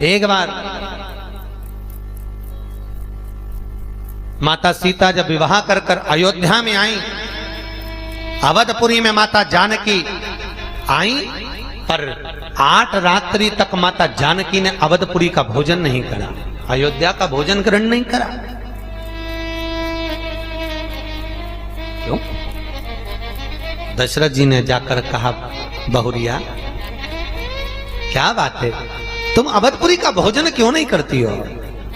एक बार माता सीता जब विवाह कर कर अयोध्या में आई, अवधपुरी में माता जानकी आई, पर 8 रात्रि तक माता जानकी ने अवधपुरी का भोजन नहीं करा, अयोध्या का भोजन ग्रहण नहीं करा। क्यों? दशरथ जी ने जाकर कहा, बहुरिया क्या बात है, तुम अवधपुरी का भोजन क्यों नहीं करती हो?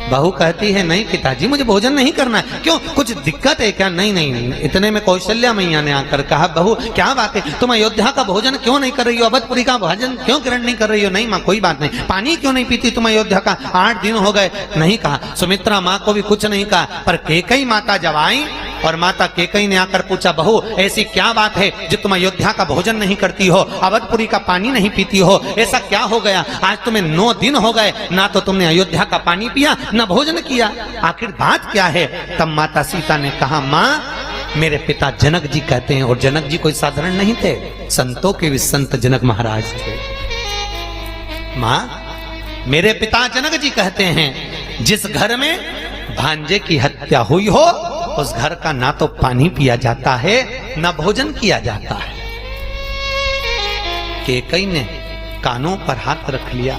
बहू कहती है, नहीं पिताजी मुझे भोजन नहीं करना है। क्यों, कुछ दिक्कत है क्या? नहीं नहीं। इतने में कौशल्या मैया ने आकर कहा, बहू क्या बात है, तुम अयोध्या का भोजन क्यों नहीं कर रही हो, अवधपुरी का भोजन क्यों ग्रहण नहीं कर रही हो? नहीं माँ कोई बात नहीं। पानी क्यों नहीं पीती तुम अयोध्या का? 8 दिन हो गए। नहीं कहा। सुमित्रा माँ को भी कुछ नहीं कहा, पर कैकई माता जब आई और माता कैकई ने आकर पूछा, बहू ऐसी क्या बात है जो तुम अयोध्या का भोजन नहीं करती हो, अवधपुरी का पानी नहीं पीती हो, ऐसा क्या हो गया? आज तुम्हें 9 दिन हो गए, ना तो तुमने अयोध्या का पानी पिया ना भोजन किया, आखिर बात क्या है? तब माता सीता ने कहा, माँ मेरे पिता जनक जी कहते हैं, और जनक जी कोई साधारण नहीं थे, संतों के भी संत जनक महाराज थे। माँ मेरे पिता जनक जी कहते हैं, जिस घर में भांजे की हत्या हुई हो उस घर का ना तो पानी पिया जाता है ना भोजन किया जाता है। कैकई ने कानों पर हाथ रख लिया,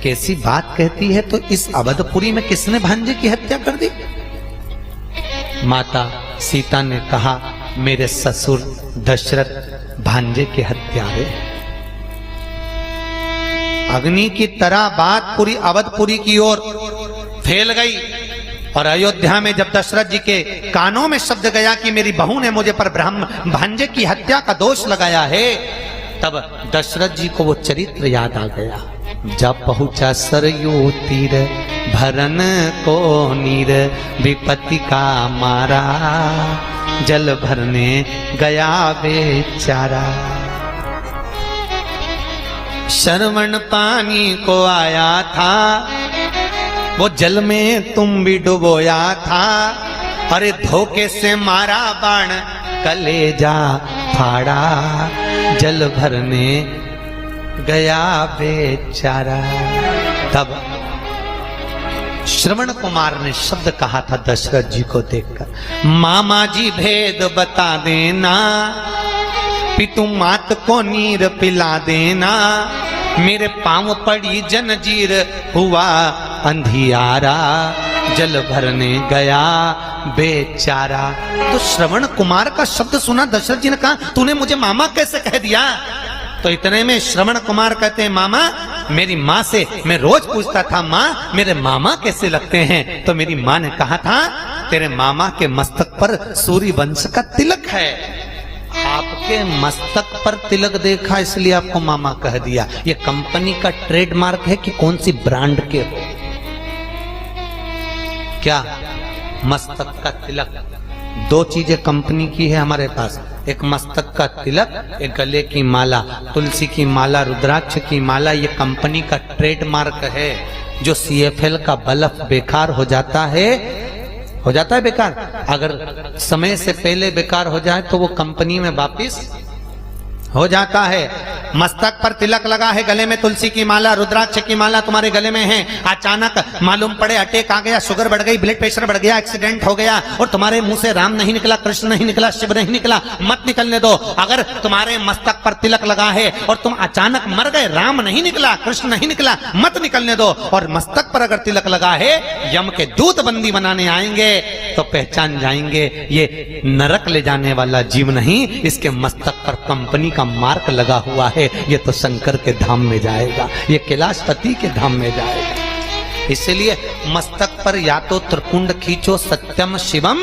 कैसी बात कहती है, तो इस अवधपुरी में किसने भांजे की हत्या कर दी? माता सीता ने कहा, मेरे ससुर दशरथ भांजे के हत्यारे। अग्नि की तरह बात पूरी अवधपुरी की ओर फैल गई, और अयोध्या में जब दशरथ जी के कानों में शब्द गया कि मेरी बहू ने मुझे पर भांजे की हत्या का दोष लगाया है, तब दशरथ जी को वो चरित्र याद आ गया। जब पहुंचा सरयू तीर भरन को नीर, विपत्ति का मारा जल भरने गया बेचारा। श्रवण पानी को आया था, वो जल में तुम भी डुबोया था, अरे धोखे से मारा बाण कलेजा फाड़ा, जल भरने गया बेचारा। तब श्रवण कुमार ने शब्द कहा था दशरथ जी को देखकर, मामा जी भेद बता देना, पितु मात को नीर पिला देना, मेरे पांव पड़ी जंजीर हुआ अंधियारा, जल भरने गया बेचारा। तो श्रवण कुमार का शब्द सुना दशरथ जी ने कहा, तूने मुझे मामा कैसे कह दिया? तो इतने में श्रवण कुमार कहते हैं, मामा मेरी माँ से मैं रोज पूछता था, माँ मेरे मामा कैसे लगते हैं? तो मेरी माँ ने कहा था, तेरे मामा के मस्तक पर सूर्य वंश का तिलक है, आपके मस्तक पर तिलक देखा इसलिए आपको मामा कह दिया। ये कंपनी का ट्रेडमार्क है कि कौन सी ब्रांड के हो? क्या? मस्तक का तिलक। 2 चीजें कंपनी की है हमारे पास, एक मस्तक का तिलक, एक गले की माला, तुलसी की माला, रुद्राक्ष की माला, ये कंपनी का ट्रेडमार्क है। जो CFL का बल्ब बेकार हो जाता है बेकार, अगर समय से पहले बेकार हो जाए तो वो कंपनी में वापिस हो जाता है। मस्तक पर तिलक लगा है, गले में तुलसी की माला, रुद्राक्ष की माला तुम्हारे गले में है, अचानक मालूम पड़े अटैक आ गया, शुगर बढ़ गई, ब्लड प्रेशर बढ़ गया, एक्सीडेंट हो गया, और तुम्हारे मुंह से राम नहीं निकला, कृष्ण नहीं निकला, शिव नहीं निकला, मत निकलने दो। अगर तुम्हारे मस्तक पर तिलक लगा है और तुम अचानक मर गए, राम नहीं निकला, कृष्ण नहीं निकला, मत निकलने दो। और मस्तक पर अगर तिलक लगा है, यम के दूत बंदी बनाने आएंगे तो पहचान जाएंगे ये नरक ले जाने वाला जीव नहीं, इसके मस्तक पर कंपनी का मार्क लगा हुआ है, ये तो शंकर के धाम में जाएगा, ये कैलाशपति के धाम में जाएगा। इसलिए मस्तक पर या तो त्रिकुंड खींचो, सत्यम शिवम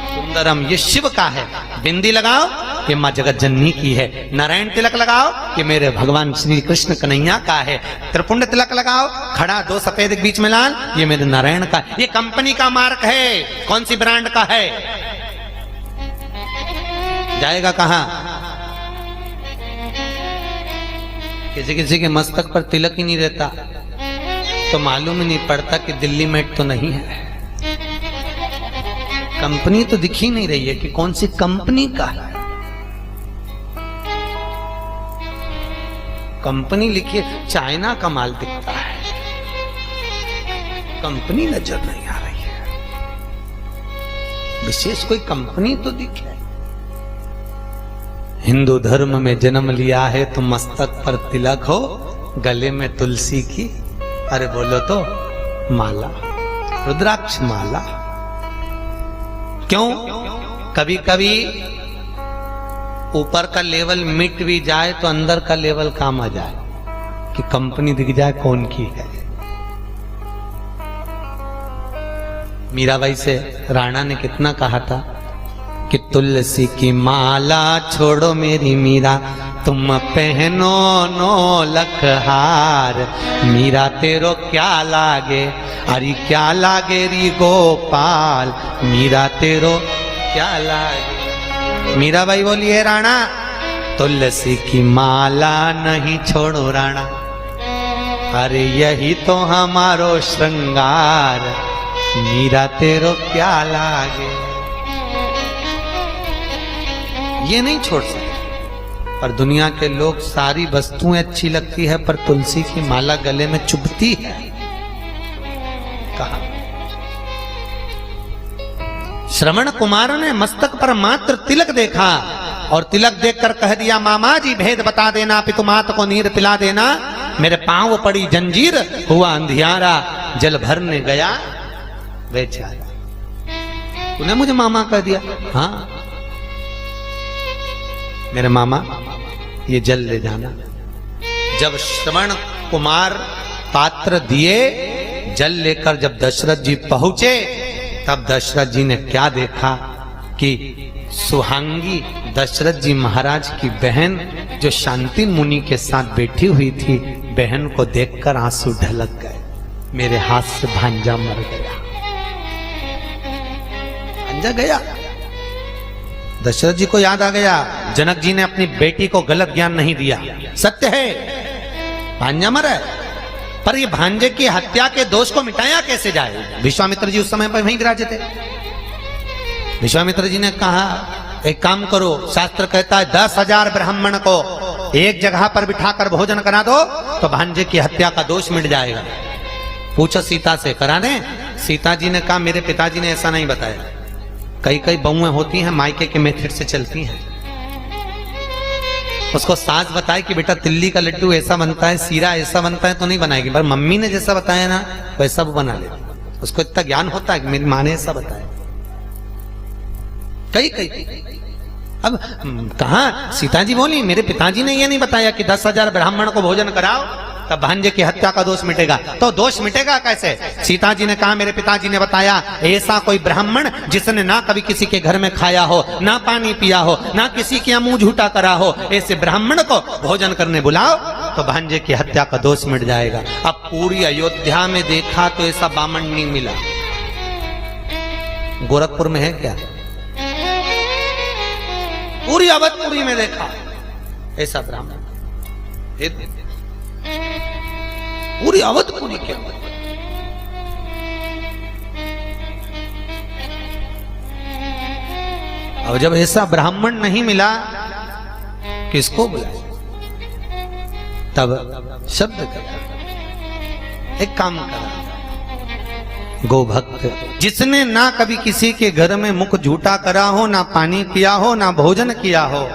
सुंदरम, ये शिव का है। बिंदी लगाओ, ये माँ जगत जननी की है। नारायण तिलक लगाओ, ये मेरे भगवान श्री कृष्ण कन्हैया का है। त्रिपुंड तिलक लगाओ, खड़ा 2 सफेद के बीच में लाल, ये मेरे नारायण का। ये कंपनी का मार्क है। कौन सी ब्रांड का है? जाएगा कहां? किसी किसी के मस्तक पर तिलक ही नहीं रहता तो मालूम ही नहीं पड़ता कि दिल्ली मेट तो नहीं है। कंपनी तो दिख ही नहीं रही है कि कौन सी कंपनी का है। कंपनी लिखिए, चाइना का माल दिखता है। कंपनी नजर नहीं आ रही है, विशेष कोई कंपनी तो दिखे। हिंदू धर्म में जन्म लिया है तो मस्तक पर तिलक हो, गले में तुलसी की, अरे बोलो तो माला, रुद्राक्ष माला। क्यों? कभी कभी ऊपर का लेवल मिट भी जाए तो अंदर का लेवल काम आ जाए कि कंपनी दिख जाए कौन की है। मीराबाई से राणा ने कितना कहा था कि तुलसी की माला छोड़ो मेरी मीरा, तुम पहनो 9 लख हार, मीरा तेरो क्या लागे, अरे क्या लागे री गोपाल, मीरा तेरो क्या लागे। मीराबाई बोली है राणा तुलसी की माला नहीं छोड़ो राणा, अरे यही तो हमारो श्रृंगार, मीरा तेरो क्या लागे। ये नहीं छोड़ सकते, पर दुनिया के लोग सारी वस्तुएं अच्छी लगती है पर तुलसी की माला गले में चुभती है। कहा श्रवण कुमार ने मस्तक पर मात्र तिलक देखा और तिलक देखकर कह दिया मामा जी भेद बता देना, पितुमात को नीर पिला देना, मेरे पांव पड़ी जंजीर, हुआ अंधियारा, जल भरने गया बेचारा। तूने मुझे मामा कह दिया? हाँ मेरे मामा ये जल ले जाना। जब श्रवण कुमार पात्र दिए, जल लेकर जब दशरथ जी पहुंचे, तब दशरथ जी ने क्या देखा कि सुहांगी दशरथ जी महाराज की बहन जो शांति मुनि के साथ बैठी हुई थी, बहन को देखकर आंसू ढलक गए। मेरे हाथ से भांजा मर गया, भांजा गया। दशरथ जी को याद आ गया जनक जी ने अपनी बेटी को गलत ज्ञान नहीं दिया, सत्य है भांजा मरा है, पर ये भांजे की हत्या के दोष को मिटाया कैसे जाए। विश्वामित्र जी उस समय पर वहीं विराजे थे। विश्वामित्र जी ने कहा एक काम करो, शास्त्र कहता है 10,000 ब्राह्मण को एक जगह पर बिठाकर भोजन करा दो तो भांजे की हत्या का दोष मिट जाएगा। पूछो सीता से, करा दे। सीता जी ने कहा मेरे पिताजी ने ऐसा नहीं बताया, कई कई बहुएं होती हैं मायके के मेथड से चलती हैं। उसको सास बताए कि बेटा तिल्ली का लड्डू ऐसा बनता है, सीरा ऐसा बनता है, तो नहीं बनाएगी, पर मम्मी ने जैसा बताया ना वैसा वो बना ले। उसको इतना ज्ञान होता है कि मेरी माँ ने ऐसा बताया। कई कई अब कहा सीता जी बोली मेरे पिताजी ने ये नहीं बताया कि 10,000 ब्राह्मण को भोजन कराओ तब भांजे की हत्या का दोष मिटेगा। तो दोष मिटेगा कैसे? सीता जी ने कहा मेरे पिताजी ने बताया ऐसा कोई ब्राह्मण जिसने ना कभी किसी के घर में खाया हो, ना पानी पिया हो, ना किसी के मुंह झूठा करा हो, ऐसे ब्राह्मण को भोजन करने बुलाओ तो भांजे की हत्या का दोष मिट जाएगा। अब पूरी अयोध्या में देखा तो ऐसा बामण नहीं मिला। गोरखपुर में है क्या? पूरी अवधपुरी में देखा ऐसा ब्राह्मण, पूरी अवधपुरी के अंदर। और जब ऐसा ब्राह्मण नहीं मिला किसको बुलाए? तब शब्द कर एक काम करा, गोभक्त जिसने ना कभी किसी के घर में मुख झूठा करा हो, ना पानी पिया हो, ना भोजन किया हो,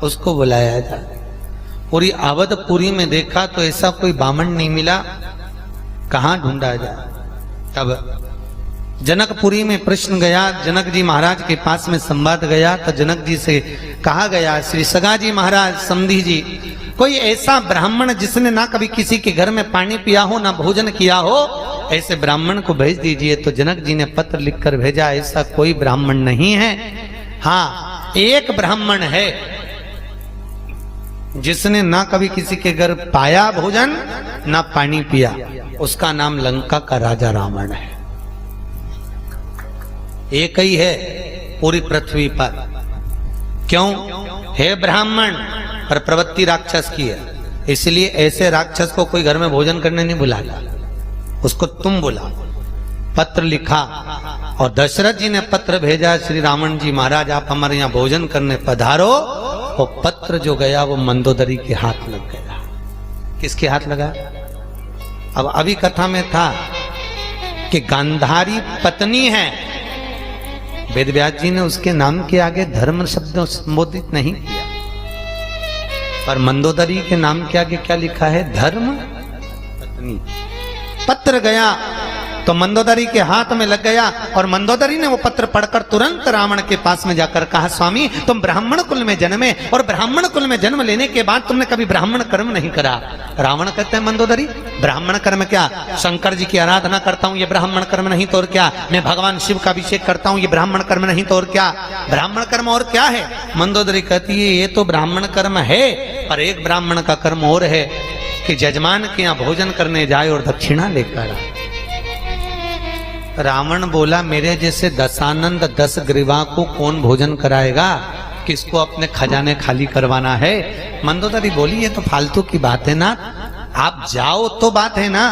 उसको बुलाया जाए। पूरी अवधपुरी में देखा तो ऐसा कोई बामण नहीं मिला, कहां ढूंढा जाए? तब जनकपुरी में प्रश्न गया, जनक जी महाराज के पास में संवाद गया तो जनक जी से कहा गया श्री सगा जी महाराज समधी जी कोई ऐसा ब्राह्मण जिसने ना कभी किसी के घर में पानी पिया हो, ना भोजन किया हो, ऐसे ब्राह्मण को भेज दीजिए। तो जनक जी ने पत्र लिखकर भेजा ऐसा कोई ब्राह्मण नहीं है। हाँ एक ब्राह्मण है जिसने ना कभी किसी के घर पाया भोजन, ना पानी पिया, उसका नाम लंका का राजा रावण है। एक ही है पूरी पृथ्वी पर। क्यों है ब्राह्मण पर प्रवृत्ति राक्षस की है, इसलिए ऐसे राक्षस को कोई घर में भोजन करने नहीं बुलाता, उसको तुम बुलाओ। पत्र लिखा और दशरथ जी ने पत्र भेजा श्री रावण जी महाराज आप हमारे यहाँ भोजन करने पधारो। वो पत्र जो गया वो मंदोदरी के हाथ लग गया। किसके हाथ लगा? अब अभी कथा में था कि गांधारी पत्नी है। वेद व्यास जी ने उसके नाम के आगे धर्म शब्द संबोधित नहीं किया, पर मंदोदरी के नाम के आगे क्या लिखा है? धर्म पत्नी। पत्र गया तो मंदोदरी के हाथ में लग गया और मंदोदरी ने वो पत्र पढ़कर तुरंत रावण के पास में जाकर कहा, स्वामी तुम ब्राह्मण कुल में जन्मे और ब्राह्मण कुल में जन्म लेने के बाद तुमने कभी ब्राह्मण कर्म नहीं करा। रावण कहते हैं, मंदोदरी ब्राह्मण कर्म क्या? शंकर जी की आराधना करता हूँ, ये ब्राह्मण कर्म नहीं तो और क्या? मैं भगवान शिव का अभिषेक करता हूँ, ये ब्राह्मण कर्म नहीं तो और क्या? ब्राह्मण कर्म और क्या है? मंदोदरी कहती है, ये तो ब्राह्मण कर्म है, पर एक ब्राह्मण का कर्म और है कि जजमान के यहाँ भोजन करने जाए और दक्षिणा लेकर आए। रावण बोला, मेरे जैसे दशानंद 10 ग्रीवा को कौन भोजन कराएगा? किसको अपने खजाने खाली करवाना है? मंदोदरी बोली, ये तो फालतू की बात है ना, आप जाओ तो बात है ना।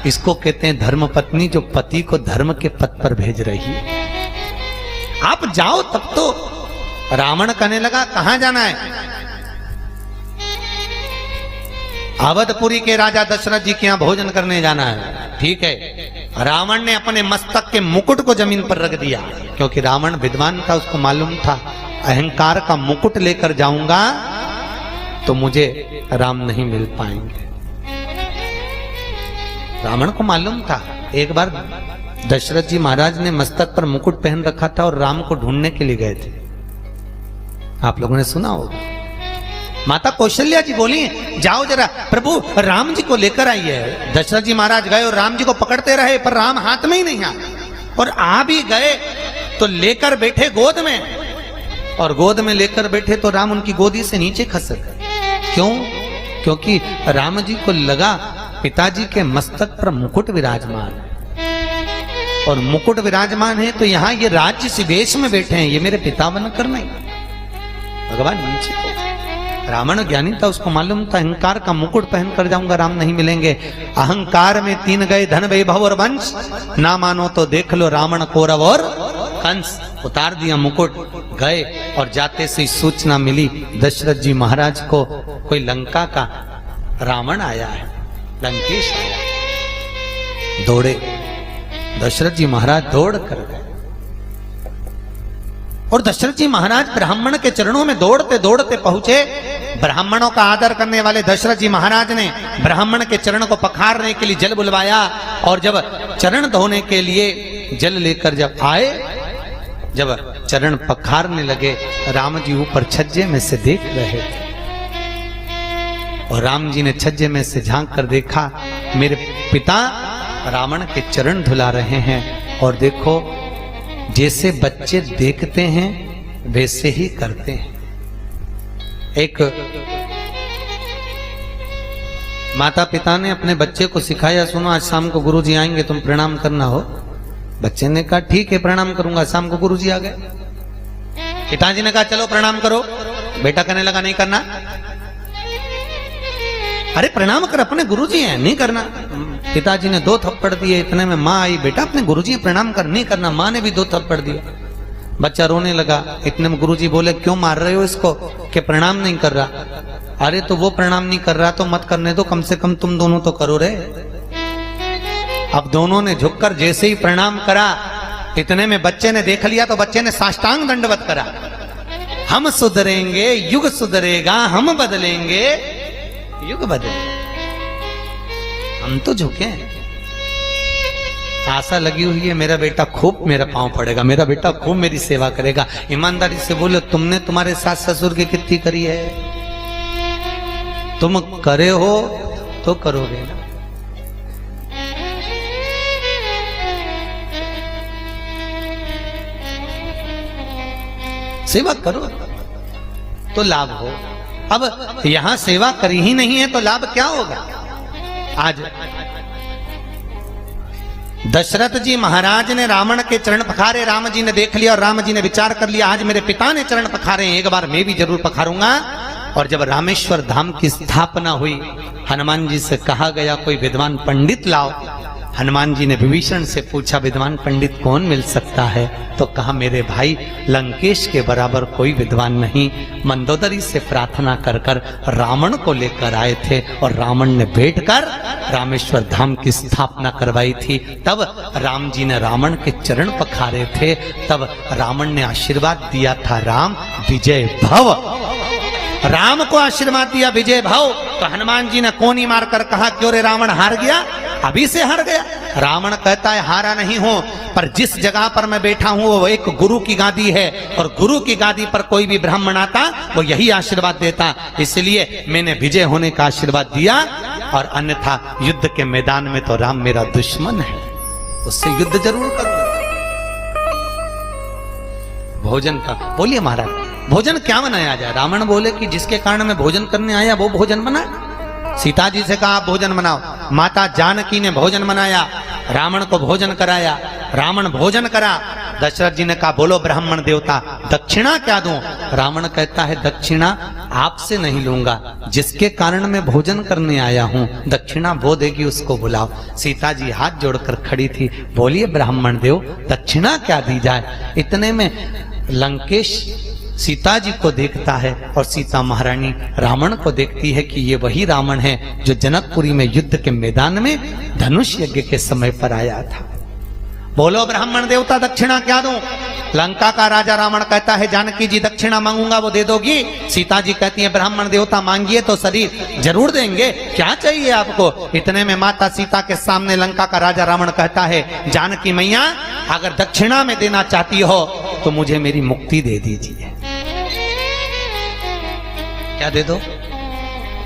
इसको कहते हैं धर्म पत्नी, जो पति को धर्म के पथ पर भेज रही है। आप जाओ तब तो। रावण कहने लगा, कहां जाना है? अवधपुरी के राजा दशरथ जी के यहाँ भोजन करने जाना है। ठीक है। रावण ने अपने मस्तक के मुकुट को जमीन पर रख दिया, क्योंकि रावण विद्वान था, उसको मालूम था अहंकार का मुकुट लेकर जाऊंगा तो मुझे राम नहीं मिल पाएंगे। रावण को मालूम था। एक बार दशरथ जी महाराज ने मस्तक पर मुकुट पहन रखा था और राम को ढूंढने के लिए गए थे। आप लोगों ने सुना होगा। माता कौशल्या जी बोली, जाओ जरा प्रभु राम जी को लेकर आइए। दशरथ जी महाराज गए और राम जी को पकड़ते रहे, पर राम हाथ में ही नहीं आए। और आ भी गए तो लेकर बैठे गोद में, और गोद में लेकर बैठे तो राम उनकी गोदी से नीचे खसक गए। क्यों? क्योंकि राम जी को लगा पिताजी के मस्तक पर मुकुट विराजमान है, और मुकुट विराजमान है तो यहाँ ये राज्य सिवेश में बैठे हैं, ये मेरे पिता बनकर नहीं, भगवान नीचे को। रावण ज्ञानी था, उसको मालूम था अहंकार का मुकुट पहन कर जाऊंगा राम नहीं मिलेंगे। अहंकार में 3 गए, धन वैभव और वंश, ना मानो तो देख लो रावण कौरव और कंस। उतार दिया मुकुट, गए और जाते से सूचना मिली दशरथ जी महाराज को, कोई लंका का रावण आया है, लंकेश आया। दौड़े, दशरथ जी महाराज दौड़ कर गए और दशरथ जी महाराज ब्राह्मण के चरणों में दौड़ते दौड़ते पहुंचे। ब्राह्मणों का आदर करने वाले दशरथ जी महाराज ने ब्राह्मण के चरण को पखारने के लिए जल बुलवाया, और जब चरण धोने के लिए जल लेकर जब आए, जब चरण पखारने लगे, राम जी ऊपर छज्जे में से देख रहे थे, और राम जी ने छज्जे में से झांक कर देखा, मेरे पिता रावण के चरण धुला रहे हैं। और देखो, जैसे बच्चे देखते हैं वैसे ही करते हैं। एक माता पिता ने अपने बच्चे को सिखाया, सुनो आज शाम को गुरुजी आएंगे, तुम प्रणाम करना हो। बच्चे ने कहा ठीक है प्रणाम करूंगा। शाम को गुरुजी आ गए, पिताजी ने कहा चलो प्रणाम करो। बेटा कहने लगा नहीं करना। अरे प्रणाम कर, अपने गुरुजी हैं, नहीं करना। पिताजी ने 2 थप्पड़ दिए। इतने में माँ आई, बेटा अपने गुरुजी प्रणाम कर, नहीं करना। माँ ने भी 2 थप्पड़ दिए। बच्चा रोने लगा। इतने में गुरुजी बोले, क्यों मार रहे हो इसको? कि प्रणाम नहीं कर रहा। अरे तो वो प्रणाम नहीं कर रहा तो मत करने दो, कम से कम तुम दोनों तो करो रे। अब दोनों ने झुककर जैसे ही प्रणाम करा, इतने में बच्चे ने देख लिया तो बच्चे ने साष्टांग दंडवत करा। हम सुधरेंगे, युग सुधरेगा, हम बदलेंगे, युग बदलेगा। हम तो झुके हैं। आशा लगी हुई है मेरा बेटा खूब मेरा पांव पड़ेगा, मेरा बेटा खूब मेरी सेवा करेगा। ईमानदारी से बोलो, तुमने तुम्हारे सास ससुर की कितनी करी है? तुम करे हो तो करोगे ना। सेवा करो तो लाभ हो। अब यहां सेवा करी ही नहीं है तो लाभ क्या होगा? आज दशरथ जी महाराज ने रावण के चरण पखारे, राम जी ने देख लिया और राम जी ने विचार कर लिया आज मेरे पिता ने चरण पखारे, एक बार मैं भी जरूर पखारूंगा। और जब रामेश्वर धाम की स्थापना हुई, हनुमान जी से कहा गया कोई विद्वान पंडित लाओ। हनुमान जी ने विभीषण से पूछा, विद्वान पंडित कौन मिल सकता है? तो कहा, मेरे भाई लंकेश के बराबर कोई विद्वान नहीं। मंदोदरी से प्रार्थना कर कर रावण को लेकर आए थे और रावण ने बैठकर रामेश्वर धाम की स्थापना करवाई थी। तब राम जी ने रावण के चरण पखारे थे, तब रावण ने आशीर्वाद दिया था, राम विजय भव। राम को आशीर्वाद दिया विजय भव। तो हनुमान जी ने कोनी मारकर कहा, क्यों रे रावण हार गया? अभी से हार गया? रावण कहता है, हारा नहीं हूं, पर जिस जगह पर मैं बैठा हूं वो एक गुरु की गादी है, और गुरु की गादी पर कोई भी ब्राह्मण आता वो यही आशीर्वाद देता, इसलिए मैंने विजय होने का आशीर्वाद दिया, और अन्यथा युद्ध के मैदान में तो राम मेरा दुश्मन है, उससे युद्ध जरूर करूंगा। भोजन का बोलिए महाराज, भोजन क्या बनाया जाए? रावण बोले कि जिसके कारण मैं भोजन करने आया वो भोजन बना। सीता जी से कहा, आप भोजन बनाओ। माता जानकी ने भोजन बनाया, रावण को भोजन कराया, रावण भोजन करा। दशरथ जी ने कहा, बोलो ब्राह्मण देवता, दक्षिणा क्या दूं? रावण कहता है, दक्षिणा आपसे नहीं लूंगा, जिसके कारण मैं भोजन करने आया हूं, दक्षिणा वो देगी उसको बुलाओ। सीता जी हाथ जोड़कर खड़ी थी, बोलिए ब्राह्मण देव, दक्षिणा क्या दी जाए? इतने में लंकेश सीता जी को देखता है और सीता महारानी रावण को देखती है कि ये वही रावण है जो जनकपुरी में युद्ध के मैदान में धनुष यज्ञ के समय पर आया था। बोलो ब्राह्मण देवता, दक्षिणा क्या दूं? लंका का राजा रावण कहता है, जानकी जी दक्षिणा मांगूंगा वो दे दोगी? सीता जी कहती है, ब्राह्मण देवता मांगिए तो शरीर जरूर देंगे, क्या चाहिए आपको? इतने में माता सीता के सामने लंका का राजा रावण कहता है, जानकी मैया अगर दक्षिणा में देना चाहती हो तो मुझे मेरी मुक्ति दे दीजिए। क्या दे दो?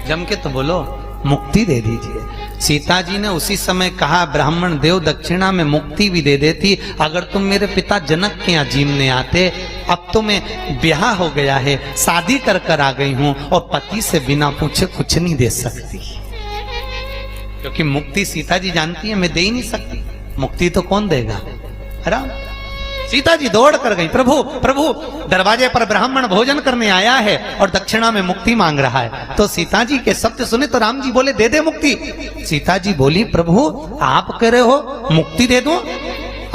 जम के तो बोलो, मुक्ति दे दीजिए। सीता जी ने उसी समय कहा, ब्राह्मण देव दक्षिणा में मुक्ति भी दे देती अगर तुम मेरे पिता जनक के यहाँ जीमने आते। अब तो मैं ब्याह हो गया है, शादी कर कर आ गई हूं और पति से बिना पूछे कुछ नहीं दे सकती, क्योंकि मुक्ति सीता जी जानती है मैं दे ही नहीं सकती। मुक्ति तो कौन देगा? राम। सीता जी दौड़ कर गई, प्रभु प्रभु दरवाजे पर ब्राह्मण भोजन करने आया है और दक्षिणा में मुक्ति मांग रहा है। तो सीता जी के शब्द सुने तो राम जी बोले, दे दे मुक्ति। सीता जी बोली, प्रभु आप कह रहे हो मुक्ति दे दूं?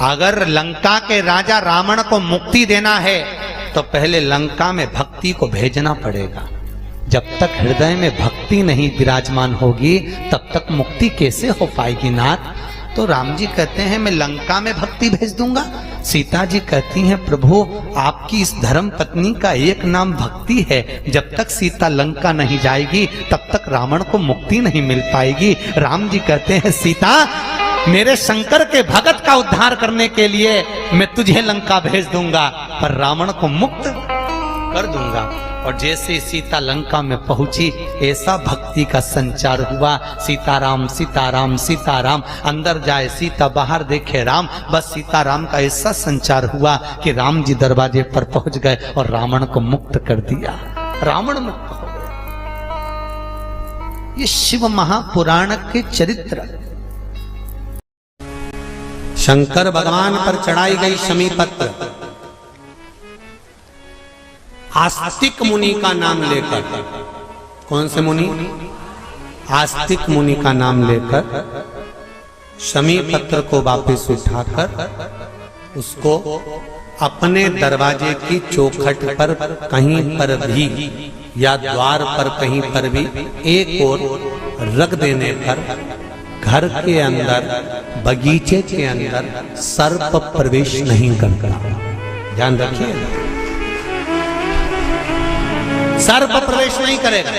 अगर लंका के राजा रावण को मुक्ति देना है तो पहले लंका में भक्ति को भेजना पड़ेगा। जब तक हृदय में भक्ति नहीं विराजमान होगी तब तक मुक्ति कैसे हो पाएगी नाथ? तो राम जी कहते हैं, मैं लंका में भक्ति भेज दूंगा। सीता जी कहती हैं, प्रभु आपकी इस धर्म पत्नी का एक नाम भक्ति है, जब तक सीता लंका नहीं जाएगी तब तक रावण को मुक्ति नहीं मिल पाएगी। राम जी कहते हैं, सीता मेरे शंकर के भगत का उद्धार करने के लिए मैं तुझे लंका भेज दूंगा, पर रावण को मुक्त कर दूंगा। और जैसे सीता लंका में पहुंची ऐसा भक्ति का संचार हुआ, सीताराम सीताराम सीताराम, अंदर जाए सीता बाहर देखे राम, बस सीताराम का ऐसा संचार हुआ कि राम जी दरवाजे पर पहुंच गए और रावण को मुक्त कर दिया। रावण मुक्त हो गया। ये शिव महापुराण के चरित्र। शंकर भगवान पर चढ़ाई गई शमी पत्र आस्तिक मुनि का नाम लेकर, कौन से मुनि? आस्तिक मुनि का नाम लेकर शमी पत्र को वापस उठाकर उसको अपने दरवाजे की चौखट पर कहीं पर भी या द्वार पर कहीं पर भी एक ओर रख देने पर घर के अंदर बगीचे के अंदर सर्प प्रवेश नहीं करता। ध्यान रखिए, सर्प प्रवेश नहीं करेगा।